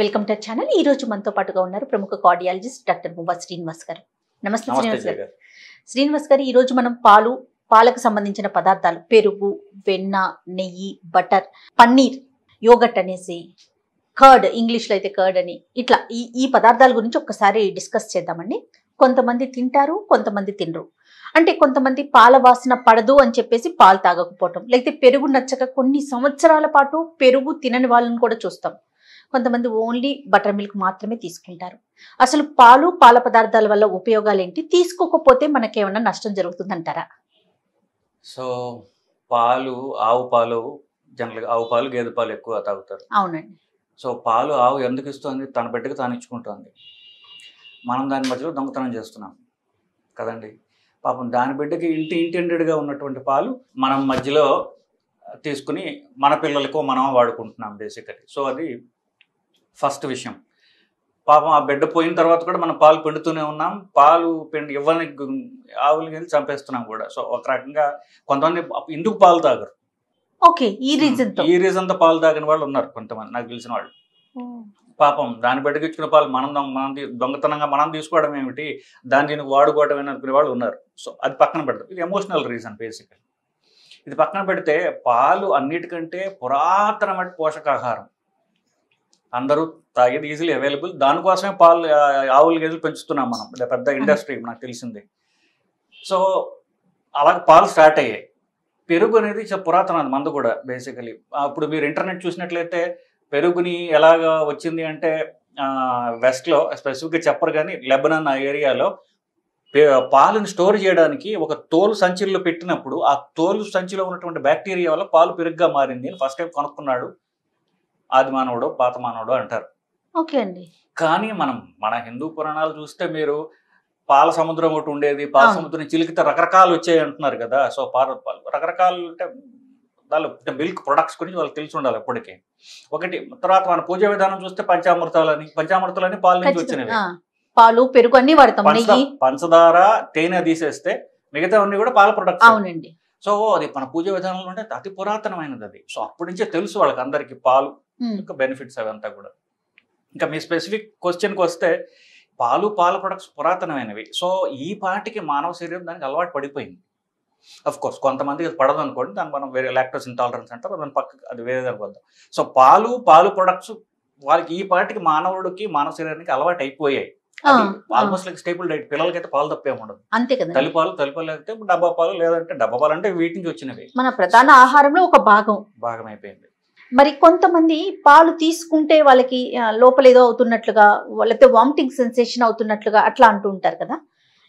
Welcome to channel. ఈ రోజు మనతో పాటుగా ఉన్నారు ప్రముఖ కార్డియాలజిస్ట్ డాక్టర్ మువ్వా శ్రీనివాస్ గారు. నమస్తే శ్రీనివాస్ గారు. శ్రీనివాస్ గారు, ఈ రోజు మనం పాలకు సంబంధించిన పదార్థాలు, పెరుగు, వెన్న, నెయ్యి, బటర్, పన్నీర్, యోగట్ అనేసి, కర్డ్, ఇంగ్లీష్లో అయితే కర్డ్ అని, ఇట్లా ఈ పదార్థాల గురించి ఒక్కసారి డిస్కస్ చేద్దామండి. కొంతమంది తింటారు, కొంతమంది తినరు. అంటే కొంతమంది పాల వాసన పడదు అని చెప్పేసి పాలు తాగకపోవటం, లేకపోతే పెరుగు నచ్చక కొన్ని సంవత్సరాల పాటు పెరుగు తినని వాళ్ళని కూడా చూస్తాం. కొంతమంది ఓన్లీ బటర్ మిల్క్ మాత్రమే తీసుకుంటారు. అసలు పాల పదార్థాల వల్ల ఉపయోగాలు ఏంటి? తీసుకోకపోతే మనకేమన్నా నష్టం జరుగుతుందంటారా? సో ఆవు పాలు జనరల్గా ఆవు పాలు, గేదె పాలు ఎక్కువ తాగుతారు. అవునండి. సో ఆవు ఎందుకు ఇస్తుంది? తన బిడ్డకు తాను ఇచ్చుకుంటుంది. మనం దాని మధ్యలో దొంగతనం చేస్తున్నాం కదండి. పాపం దాని బిడ్డకి ఇంటెండెడ్గా ఉన్నటువంటి పాలు మనం మధ్యలో తీసుకుని మన పిల్లలకు మనం వాడుకుంటున్నాం బేసికలీ. సో అది ఫస్ట్ విషయం. పాపం ఆ బిడ్డ పోయిన తర్వాత కూడా మనం పాలు పిండుతూనే ఉన్నాం. పాలు ఇవ్వని ఆవులకి వెళ్ళి చంపేస్తున్నాం కూడా. సో ఒక రకంగా కొంతమంది ఎందుకు పాలు తాగరు, ఓకే, ఈ రీజన్తో పాలు తాగిన వాళ్ళు ఉన్నారు కొంతమంది, నాకు తెలిసిన వాళ్ళు. పాపం దాని బిడ్డకి ఇచ్చుకున్న పాలు మనం దొంగతనంగా మనం తీసుకోవడం ఏమిటి, దీనికి వాడుకోవడం అని అనుకునే వాళ్ళు ఉన్నారు. సో అది పక్కన పెడతాం. ఇది ఎమోషనల్ రీజన్ బేసికలీ. ఇది పక్కన పెడితే పాలు అన్నిటికంటే పురాతనమైన పోషకాహారం. అందరూ తాగేది ఈజీలీ అవైలబుల్. దానికోసమే పాలు ఆవుల గేదెలు పెంచుతున్నాం మనం, పెద్ద ఇండస్ట్రీ నాకు తెలిసింది. సో అలాగే పాలు స్టార్ట్ అయ్యాయి. పెరుగు అనేది పురాతన మందు కూడా బేసికలీ. అప్పుడు మీరు ఇంటర్నెట్ చూసినట్లయితే పెరుగుని ఎలాగా వచ్చింది అంటే వెస్ట్లో స్పెసిఫిక్గా చెప్పరు, కానీ లెబనాన్ ఆ ఏరియాలో పాలను స్టోర్ చేయడానికి ఒక తోలు సంచిలో పెట్టినప్పుడు ఆ తోలు సంచిలో ఉన్నటువంటి బ్యాక్టీరియా వల్ల పాలు పెరుగుగా మారింది అని ఫస్ట్ టైం కనుక్కున్నాడు ఆది మానవుడు, పాత మానవుడు అంటారు. ఓకే అండి. కానీ మన హిందూ పురాణాలు చూస్తే మీరు పాల సముద్రం ఒకటి ఉండేది, పాల సముద్రం చిలికితే రకరకాలు వచ్చాయి అంటున్నారు కదా. సో పాలు రకరకాలు అంటే వాళ్ళు మిల్క్ ప్రొడక్ట్స్ గురించి వాళ్ళకి తెలిసి ఉండాలి ఎప్పటికీ. ఒకటి తర్వాత మన పూజా విధానం చూస్తే పంచామృతాలని పాల నుంచి వచ్చినవి. పాలు, పెరుగు అన్ని వాడతాం. పంచదార, తేనె తీసేస్తే మిగతా అన్ని కూడా పాల ప్రొడక్ట్స్. అవునండి. సో అది మన పూజ విధానంలో అంటే అతి పురాతనమైనది అది. సో అప్పటి నుంచే తెలుసు వాళ్ళకి అందరికి పాలు యొక్క బెనిఫిట్స్ అవంతా కూడా. ఇంకా మీ స్పెసిఫిక్ క్వశ్చన్కి వస్తే పాల ప్రొడక్ట్స్ పురాతనమైనవి. సో ఈ పాటికి మానవ శరీరం దానికి అలవాటు పడిపోయింది. అఫ్ కోర్స్ కొంతమందికి అది పడదు అనుకోండి, దాన్ని మనం వేరే లాక్టోస్ ఇంటాలరెన్స్ అంటారు, దాని పక్కకు అది వేరే దానికి వద్దాం. సో పాలు ప్రొడక్ట్స్ వాళ్ళకి ఈ పాటికి మానవ శరీరానికి అలవాటు అయిపోయాయి. Almost like stable diet. పిల్లలకైతే పాలు తప్పేం ఉండదు. అంతే కదా. తల్లిపాలు అయితే డబ్బా పాలు, లేదంటే డబ్బా పాలు అంటే వీటి నుంచి వచ్చినవి. మన ప్రధాన ఆహారంలో ఒక భాగం అయిపోయింది. మరి కొంతమంది పాలు తీసుకుంటే వాళ్ళకి లోపల ఏదో అవుతున్నట్లుగా, లేకపోతే వామిటింగ్ సెన్సేషన్ అవుతున్నట్లుగా అట్లా అంటూ ఉంటారు కదా,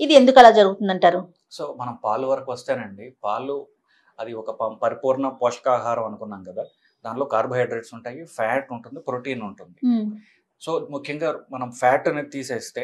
ఇది ఎందుకు అలా జరుగుతుందంటారు? సో మనం పాలు వరకు వస్తేనండి, పాలు అది ఒక పరిపూర్ణ పోషకాహారం అనుకున్నాం కదా. దానిలో కార్బోహైడ్రేట్స్ ఉంటాయి, ఫ్యాట్ ఉంటుంది, ప్రోటీన్ ఉంటుంది. సో ముఖ్యంగా మనం ఫ్యాట్ అనేది తీసేస్తే,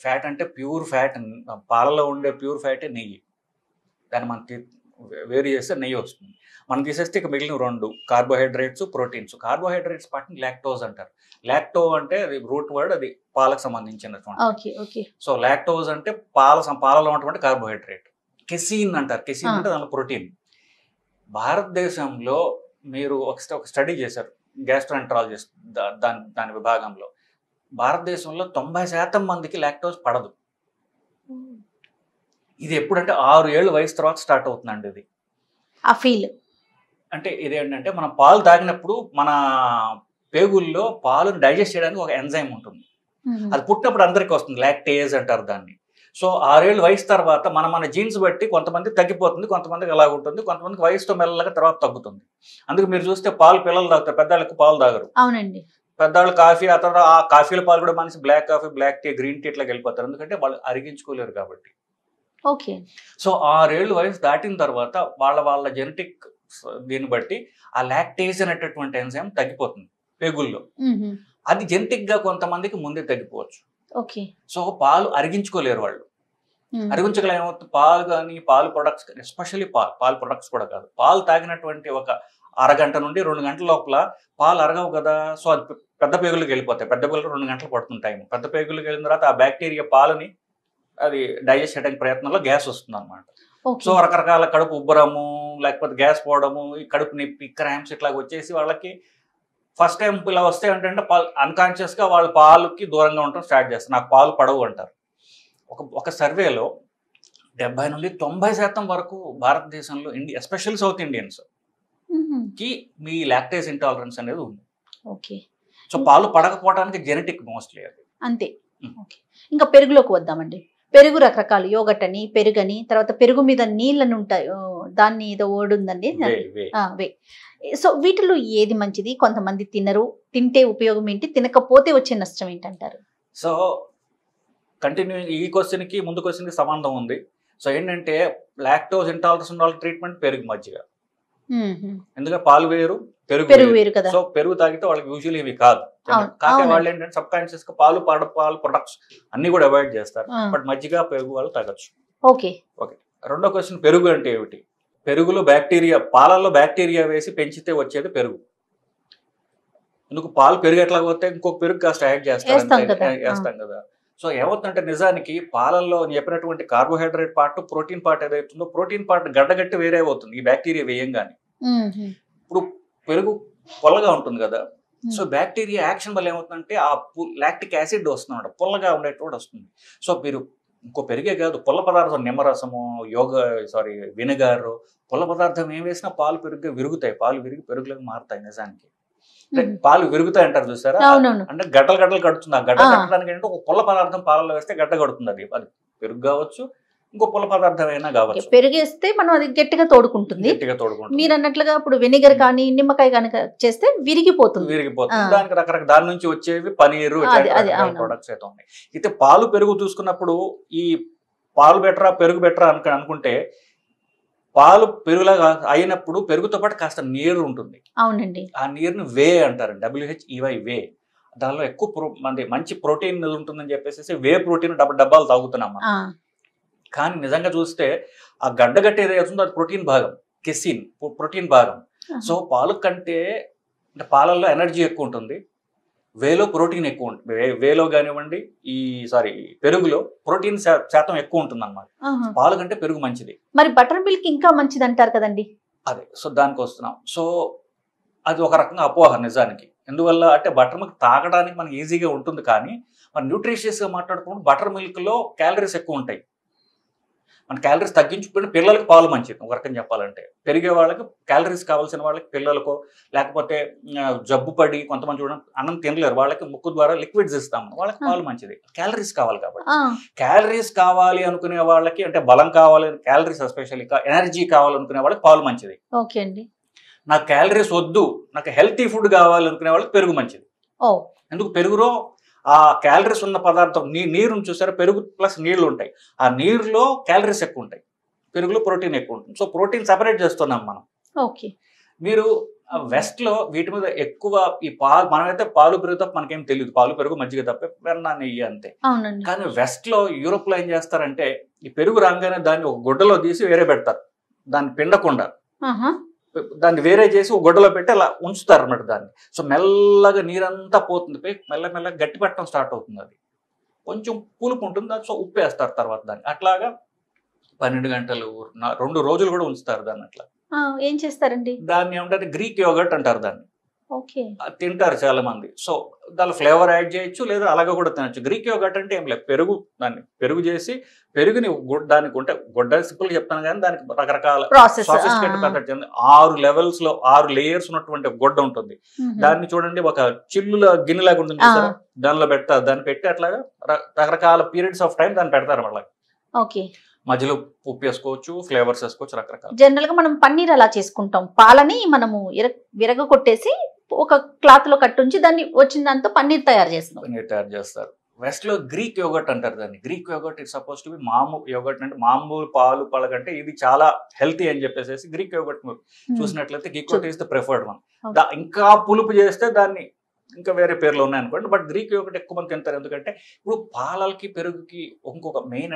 ఫ్యాట్ అంటే ప్యూర్ ఫ్యాట్, పాలలో ఉండే ప్యూర్ ఫ్యాటే నెయ్యి. దాన్ని మనకి వేరు చేస్తే నెయ్యి వస్తుంది. మనం తీసేస్తే ఇక మిగిలిన రెండు కార్బోహైడ్రేట్స్, ప్రోటీన్స్. కార్బోహైడ్రేట్స్ పార్ట్ని లాక్టోజ్ అంటారు. లాక్టో అంటే అది రూట్ వర్డ్, అది పాలకు సంబంధించినటువంటి. సో లాక్టోజ్ అంటే పాలలో ఉన్నటువంటి కార్బోహైడ్రేట్. కెసిన్ అంటారు. కెసిన్ అంటే దానిలో ప్రోటీన్. భారతదేశంలో మీరు ఒక స్టడీ చేశారు, గ్యాస్ట్రోఎంటరాలజిస్ట్ దాని విభాగంలో. భారతదేశంలో 90% మందికి లాక్టోజ్ పడదు. ఇది ఎప్పుడంటే 6 ఏళ్ళ వయసు తర్వాత స్టార్ట్ అవుతుందండి. ఇది ఆ ఫీల్ అంటే ఇదేంటంటే మనం పాలు తాగినప్పుడు మన పేగుల్లో పాలను డైజెస్ట్ చేయడానికి ఒక ఎంజైమ్ ఉంటుంది. అది పుట్టినప్పుడు అందరికీ వస్తుంది, లాక్టేజ్ అంటారు దాన్ని. సో 6 ఏళ్ళ వయసు తర్వాత మన జీన్స్ బట్టి కొంతమంది తగ్గిపోతుంది, కొంతమందికి అలాగ ఉంటుంది, కొంతమందికి వయసుతో మెల్లగా తర్వాత తగ్గుతుంది. అందుకు మీరు చూస్తే పిల్లలు తాగుతారు, పెద్దవాళ్ళకి పాలు తాగరు. అవునండి. పెద్దవాళ్ళు కాఫీ, ఆ తర్వాత ఆ కాఫీల పాలు కూడా మనిషి black coffee, black tea, green tea ఇట్లా వెళ్ళిపోతారు, ఎందుకంటే వాళ్ళు అరిగించుకోలేరు కాబట్టి. ఓకే. సో 6 ఏళ్ళ వయసు దాటిన తర్వాత వాళ్ళ జెనెటిక్ దీన్ని బట్టి ఆ లాక్టేజ్ అనేటటువంటి ఎంజైమ్ తగ్గిపోతుంది పేగుల్లో. అది జెనెటిక్ గా కొంతమందికి ముందే తగ్గిపోవచ్చు. ఓకే. సో పాలు అరిగించుకోలేరు వాళ్ళు. అరిగించగలేమవుతుంది పాలు కానీ పాలు ప్రొడక్ట్స్, ఎస్పెషల్లీ పాలు ప్రొడక్ట్స్ కూడా కాదు, పాలు తాగినటువంటి ఒక అరగంట నుండి 2 గంటల లోపల పాలు అరగవు కదా. సో అది పెద్ద పేగులకు వెళ్ళిపోతాయి. పెద్ద పేగులకు 2 గంటలు పడుతుంది టైం. పెద్ద పేగులకు వెళ్ళిన తర్వాత ఆ బ్యాక్టీరియా పాలని అది డైజెస్ట్ చేయడానికి ప్రయత్నంలో గ్యాస్ వస్తుంది అనమాట. సో రకరకాల కడుపు ఉబ్బరము, లేకపోతే గ్యాస్ పోవడము, ఈ కడుపు నొప్పి, క్రాంప్స్ ఇట్లా వచ్చేసి వాళ్ళకి ఫస్ట్ టైం ఇలా వస్తే ఏంటంటే అన్కాన్షియస్ గా వాళ్ళు పాలుకి దూరంగా ఉండటం స్టార్ట్ చేస్తారు, నాకు పాలు పడవు అంటారు. ఒక సర్వేలో 70 నుండి 90% వరకు భారతదేశంలో ఎస్పెషల్లీ సౌత్ ఇండియన్స్ కి మీ లాక్టేజ్ ఇంటాలరెన్స్ అనేది ఉంది. సో పాలు పడకపోవడానికి జెనెటిక్ మోస్ట్లీ అది అంతే. ఇంకా పెరుగులోకి వద్దామండి. పెరుగు రకరకాలు, యోగట్ అని, పెరుగని, తర్వాత పెరుగు మీద నీళ్ళని ఉంటాయి, దాన్ని ఏదో ఓడి ఉందండి వే. సో వీటిలో ఏది మంచిది? కొంతమంది తినరు, తింటే ఉపయోగం ఏంటి, తినకపోతే వచ్చే నష్టం ఏంటంటారు? సో కంటిన్యూ ఈ క్వశ్చన్ కి ముందు క్వశ్చన్ కి సంబంధం ఉంది. సో ఏంటంటే లాక్టోజ్ ఇంటాలరెన్స్ ఉన్న వాళ్ళకి ట్రీట్మెంట్ పెరుగు మజ్జిగ, ఎందుకంటే పాలు వేరు పెరుగు వేరు కదా. సో పెరుగు తాగితే వాళ్ళకి యూజువల్లీ ఇవి కాదు, కాకపోతే వాళ్ళు ఏంటంటే సబ్ కాన్షియస్ గా పాలు ప్రొడక్ట్స్ అన్ని కూడా అవాయిడ్ చేస్తారు. బట్ మజ్జిగ పెరుగు వాళ్ళు తాగొచ్చు. ఓకే. రెండో క్వశ్చన్, పెరుగు అంటే ఏమిటి? పెరుగులో బ్యాక్టీరియా, పాలల్లో బ్యాక్టీరియా వేసి పెంచితే వచ్చేది పెరుగు. ఎందుకు పాలు పెరుగు ఎట్లా పోతే ఇంకొక పెరుగు కాస్త యాడ్ చేస్తాం కదా. సో ఏమవుతుందంటే నిజానికి పాలల్లో చెప్పినటువంటి కార్బోహైడ్రేట్ పార్ట్, ప్రోటీన్ పార్ట్ ఏదైతుందో ప్రోటీన్ పార్ట్ గడ్డగట్టి వేరే అవుతుంది ఈ బ్యాక్టీరియా వేయంగానే. ఇప్పుడు పెరుగు పొల్లగా ఉంటుంది కదా, సో బ్యాక్టీరియా యాక్షన్ వల్ల ఏమవుతుందంటే ఆ లాక్టిక్ యాసిడ్ వస్తుంది, పొల్లగా ఉండేటువంటి వస్తుంది. సో మీరు ఇంకో పెరిగే కాదు, పుల్ల పదార్థం నిమ్మరసము, వినెగారు, పుల్ల పదార్థం ఏం వేసినా పాలు పెరుగుగా విరుగుతాయి, పాలు విరిగి పెరుగులకు మారుతాయి. నిజానికి పాలు విరుగుతాయి అంటారు చూసారా, అంటే గడ్డలు కడుతుంది. ఆ గడ్డ కట్టడానికి ఏంటంటే ఒక పుల్ల పదార్థం పాలలో వేస్తే గడ్డ కడుతుంది. అది పెరుగు కావచ్చు, ఇంకో పుల్ల పదార్థం అయినా కావచ్చు. పెరిగేస్తే మనం అది గట్టిగా తోడుకుంటుంది. మీరు అన్నట్లుగా ఇప్పుడు వెనిగర్ కానీ నిమ్మకాయ కనుక చేస్తే విరిగిపోతుంది. దానికి రకరకాల దాని నుంచి వచ్చేవి పనీరు ప్రొడక్ట్స్ అయితే ఉన్నాయి. అయితే పాలు పెరుగు చూసుకున్నప్పుడు ఈ పాలు బెటరా పెరుగు బెటరా అనుకుంటే పాలు పెరుగులాగా అయినప్పుడు పెరుగుతో పాటు కాస్త నీరు ఉంటుంది. అవునండి. ఆ నీరుని వే అంటారు, WHEY వే. దానిలో ఎక్కువ మంచి ప్రోటీన్ ఉంటుందని చెప్పేసి వే ప్రోటీన్ డబ్బాలు తాగుతున్నాం మనం. కానీ నిజంగా చూస్తే ఆ గడ్డగట్టి ఏదైతుందో అది ప్రోటీన్ భాగం, కెసిన్ ప్రోటీన్ భాగం. సో పాలు కంటే అంటే పాలల్లో ఎనర్జీ ఎక్కువ ఉంటుంది, వేలో ప్రోటీన్ ఎక్కువ ఉంటుంది. వేలో కానివ్వండి పెరుగులో ప్రోటీన్ శాతం ఎక్కువ ఉంటుంది అన్నమాట. పాలు కంటే పెరుగు మంచిది. మరి బటర్ మిల్క్ ఇంకా మంచిది అంటారు కదండి. అదే, సో దానికి వస్తున్నాం. సో అది ఒక రకంగా అపోహ నిజానికి. ఎందువల్ల అంటే బటర్ మిల్క్ తాగడానికి మనకి ఈజీగా ఉంటుంది, కానీ మన న్యూట్రిషియస్గా మాట్లాడుకున్నప్పుడు బటర్ మిల్క్లో క్యాలరీస్ ఎక్కువ ఉంటాయి. మన క్యాలరీస్ తగ్గించుకుంటే పిల్లలకి పాలు మంచిది ఒక రకంగా చెప్పాలంటే. పెరిగే వాళ్ళకి క్యాలరీస్ కావాల్సిన వాళ్ళకి, పిల్లలకో లేకపోతే జబ్బు పడి కొంతమంది చూడండి అన్నం తినలేరు, వాళ్ళకి ముక్కు ద్వారా లిక్విడ్స్ ఇస్తాము, వాళ్ళకి పాలు మంచిది. క్యాలరీస్ కావాలి కాబట్టి, క్యాలరీస్ కావాలి అనుకునే వాళ్ళకి, అంటే బలం కావాలి, క్యాలరీస్ ఎస్పెషల్లీ ఎనర్జీ కావాలనుకునే వాళ్ళకి పాలు మంచిది. ఓకే అండి. నాకు క్యాలరీస్ వద్దు, నాకు హెల్తీ ఫుడ్ కావాలి అనుకునే వాళ్ళకి పెరుగు మంచిది. ఎందుకు? పెరుగులో ఆ క్యాలరీస్ ఉన్న పదార్థం నీరుని చూసారా, పెరుగు ప్లస్ నీళ్లు ఉంటాయి, ఆ నీరులో క్యాలరీస్ ఎక్కువ ఉంటాయి, పెరుగులో ప్రోటీన్ ఎక్కువ ఉంటుంది. సో ప్రోటీన్ సెపరేట్ చేస్తున్నాం మనం. ఓకే. మీరు వెస్ట్ లో వీటి మీద ఎక్కువ ఈ పాలు, మనమైతే పాలు పెరుగు తప్ప మనకేం తెలియదు, పాలు పెరుగు మజ్జిగ తప్ప వెన్న నెయ్యి అంతే. కానీ వెస్ట్ లో యూరోప్ లో ఏం చేస్తారంటే ఈ పెరుగు రాగానే దాన్ని ఒక గుడ్డలో తీసి వేరే పెడతారు, దాన్ని పిండకుండా దాన్ని వేరే చేసి ఒక గుడ్డలో పెట్టి అలా ఉంచుతారు అన్నమాట దాన్ని. సో మెల్లగా నీరంతా పోతుంది, మెల్లమెల్లగా గట్టి పెట్టడం స్టార్ట్ అవుతుంది, అది కొంచెం పులుపు ఉంటుంది, సో ఉప్పు వేస్తారు తర్వాత దాన్ని. అట్లాగా 12 గంటలు 2 రోజులు కూడా ఉంచుతారు దాన్ని. అట్లా ఏం చేస్తారండి దాన్ని? ఏమంటారు, గ్రీక్ యోగర్ట్ అంటారు దాన్ని. ఓకే. తింటారు చాలా మంది. సో దాని ఫ్లేవర్ యాడ్ చేయొచ్చు, లేదా అలాగే కూడా తినచ్చు. గ్రీక్ యోగర్ట్ అంటే ఏం లేదు, దాన్ని పెరుగు చేసి పెరుగుని దానికి ఉంటే గుడ్డ సింపుల్ చెప్తాను, కానీ దానికి రకరకాల సోఫిస్టికేటెడ్ మెథడ్ 6 లెవెల్స్ లో 6 లేయర్స్ ఉన్నటువంటి గుడ్డ ఉంటుంది. దాన్ని చూడండి ఒక చిల్లుల గిన్నెలాగా ఉంటుంది చూసారా, దానిలో పెడతారు, దాన్ని పెట్టి అట్లాగా రకరకాల పీరియడ్స్ ఆఫ్ టైం దాన్ని పెడతారు. మళ్ళీ ఓకే, మధ్యలో ఉప్పు వేసుకోవచ్చు, ఫ్లేవర్స్ వేసుకోవచ్చు, రకరకాల. జనరల్ గా మనం పన్నీర్ అలా చేసుకుంటాం, పాలని మనము విరగ కొట్టేసి ఒక క్లాత్ లో కట్టుంచి దాన్ని వచ్చిన దాంతో పన్నీర్ తయారు చేస్తారు. వెస్ట్ లో గ్రీక్ యోగర్ట్ అంటారు దాన్ని. Greek yoghurt it suppose to be మామూలు యోగర్ట్, అంటే మామూలు పాలు పళ్ళకంటే ఇది చాలా హెల్తీ అని చెప్పేసి గ్రీక్ యోగర్ట్ చూసినట్లయితే Greek yoghurt is the preferred one. ఇంకా పులుపు చేస్తే దాన్ని ఇంకా వేరే పేర్లు ఉన్నాయనుకోండి, బట్ గ్రీక్ యోగర్ట్ ఎక్కువ మంది తింటారు. ఎందుకంటే ఇప్పుడు పాలకి పెరుగుకి ఇంకొక మెయిన్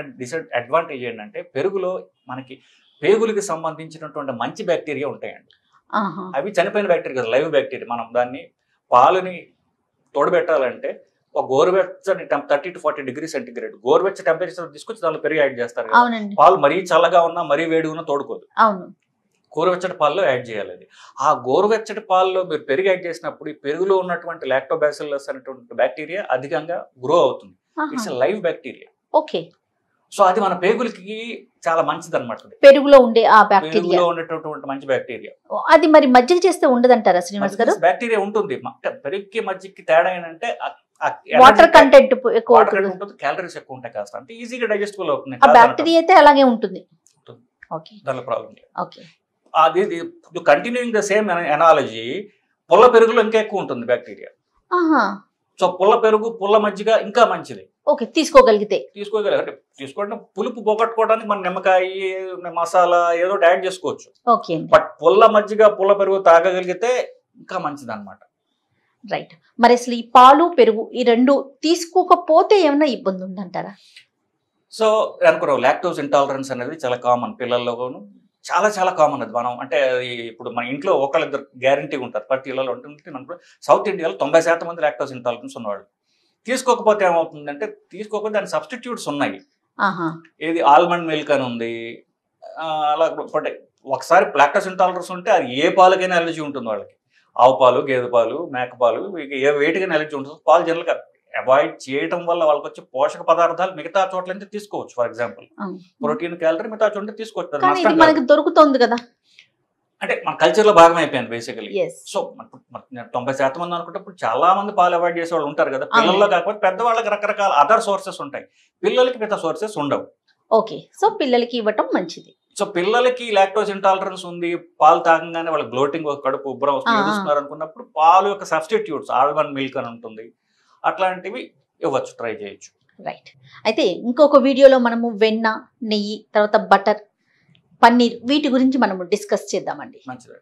అడ్వాంటేజ్ ఏంటంటే, పెరుగులో మనకి పేగులకి సంబంధించినటువంటి మంచి బ్యాక్టీరియా ఉంటాయండి. అవి చనిపోయిన బ్యాక్టీరియా, లైవ్ బ్యాక్టీరియా. మనం దాన్ని పాలని తోడబెట్టాలంటే ఒక గోరువెచ్చని 30 to 40 degrees సెంటిగ్రేడ్ గోరువెచ్చ టెంపరేచర్ తీసుకొచ్చి దానిలో పెరుగు యాడ్ చేస్తారు. పాలు మరీ చల్లగా ఉన్నా మరీ వేడి ఉన్నా తోడుకోదు. గోరువెచ్చటి పాలలో యాడ్ చేయాలి అది. ఆ గోరువెచ్చటి పాలలో మీరు పెరుగు యాడ్ చేసినప్పుడు ఈ పెరుగులో ఉన్నటువంటి లాక్టోబాసిల్లస్ అనేటువంటి బ్యాక్టీరియా అధికంగా గ్రో అవుతుంది. It's live bacteria. Okay. So అది మన పేగులకి చాలా మంచిది అనమాట. పెరుగులో ఉండే ఆ బ్యాక్టీరియా, పెరుగులో ఉండేటటువంటి మంచి బ్యాక్టీరియా. అది మరి మజ్జిగ చేస్తే ఉండదంటారా శ్రీనివాస్ గారు? బ్యాక్టీరియా ఉంటుంది. పెరుగుకి మజ్జిగకి తేడా ఏంటంటే వాటర్ కంటెంట్ ఎక్కువ ఉంటుంది, క్యాలరీస్ ఎక్కువ ఉంటాయి కాస్త, అంటే ఈజీగా డైజెస్టబుల్ అవుతుంది. ఆ బ్యాక్టీరియా అయితే అలాగే ఉంటుంది. ఓకే, దానిలో ప్రాబ్లం లేదు. ఓకే. అది కంటిన్యూయింగ్ ద సేమ్ ఎనాలజీ, పుల్ల పెరుగులో ఇంకా ఎక్కువ ఉంటుంది బ్యాక్టీరియా. సో పుల్ల పెరుగు, పుల్ల మజ్జిగ ఇంకా మంచిది. ఓకే, తీసుకోగలిగితే తీసుకోగలిగితే తీసుకోవడం, పులుపు పోగొట్టుకోవడానికి మన నిమ్మకాయ, మసాలా ఏదో యాడ్ చేసుకోవచ్చు. ఓకే. బట్ పుల్ల మజ్జిగ, పుల్ల పెరుగు తాగగలిగితే ఇంకా మంచిది అనమాట. రైట్. మరి అసలు ఈ పాలు పెరుగు ఈ రెండు తీసుకోకపోతే ఏమైనా ఇబ్బంది ఉందంటారా? సో అనుకో, లాక్టోస్ ఇంటాలరెన్స్ అనేది చాలా కామన్ పిల్లల్లోనూ, చాలా చాలా కామన్ అది. మనం అంటే ఇప్పుడు మన ఇంట్లో ఒకళ్ళిద్దరు గ్యారంటీగా ఉంటారు, ప్రతి ఇళ్ళలో ఉంటుంది. మనకు సౌత్ ఇండియాలో 90% మంది లాక్టోస్ ఇంటాలరెన్స్ ఉన్నవాళ్ళు. తీసుకోకపోతే ఏమవుతుందంటే, తీసుకోకపోతే దాని సబ్స్టిట్యూట్స్ ఉన్నాయి. ఏది ఆల్మండ్ మిల్క్ అని ఉంది, అలా ఒకసారి లాక్టోస్ ఇంటాలరెన్స్ ఉంటే అది ఏ పాలకైనా ఎలర్జీ ఉంటుంది వాళ్ళకి. ఆవు పాలు, గేదె పాలు, మేక పాలు, ఏ వేటికైనా ఎలర్జీ ఉంటుంది. పాలు జనరల్గా అవాయిడ్ చేయడం వల్ల వాళ్ళకి వచ్చే పోషక పదార్థాలు మిగతా చోట్ల నుంచి తీసుకోవచ్చు. ఫర్ ఎగ్జాంపుల్ ప్రోటీన్, క్యాలరీ మిగతా చోట్ల తీసుకోవచ్చు. మనకి దొరుకుతుంది కదా, అంటే మన కల్చర్ లో భాగం అయిపోయింది బేసికలీ. సో 90% మంది అనుకుంటే చాలా మంది పాలు అవాయిడ్ చేసే వాళ్ళు ఉంటారు కదా. పిల్లల్లో కాకపోతే పెద్దవాళ్ళకి రకరకాల అదర్ సోర్సెస్ ఉంటాయి, పిల్లలకి మిగతా సోర్సెస్ ఉండవు. ఓకే, సో పిల్లలకి ఇవ్వటం మంచిది. సో పిల్లలకి లాక్టోస్ ఇంటాలరెన్స్ ఉంది, పాలు తాగంగానే వాళ్ళకి బ్లోటింగ్, కడుపు ఉబ్బరం వస్తుంది, ఏడుస్తున్నారు అనుకున్నప్పుడు పాలు యొక్క సబ్స్టిట్యూట్స్ ఆల్మండ్ మిల్క్ అని ఉంటుంది, అట్లాంటివి ఇవ్వచ్చు, ట్రై చేయొచ్చు. రైట్. అయితే ఇంకొక వీడియోలో మనము వెన్న, నెయ్యి, తర్వాత బటర్, పన్నీర్ వీటి గురించి మనము డిస్కస్ చేద్దామండి. మంచిది.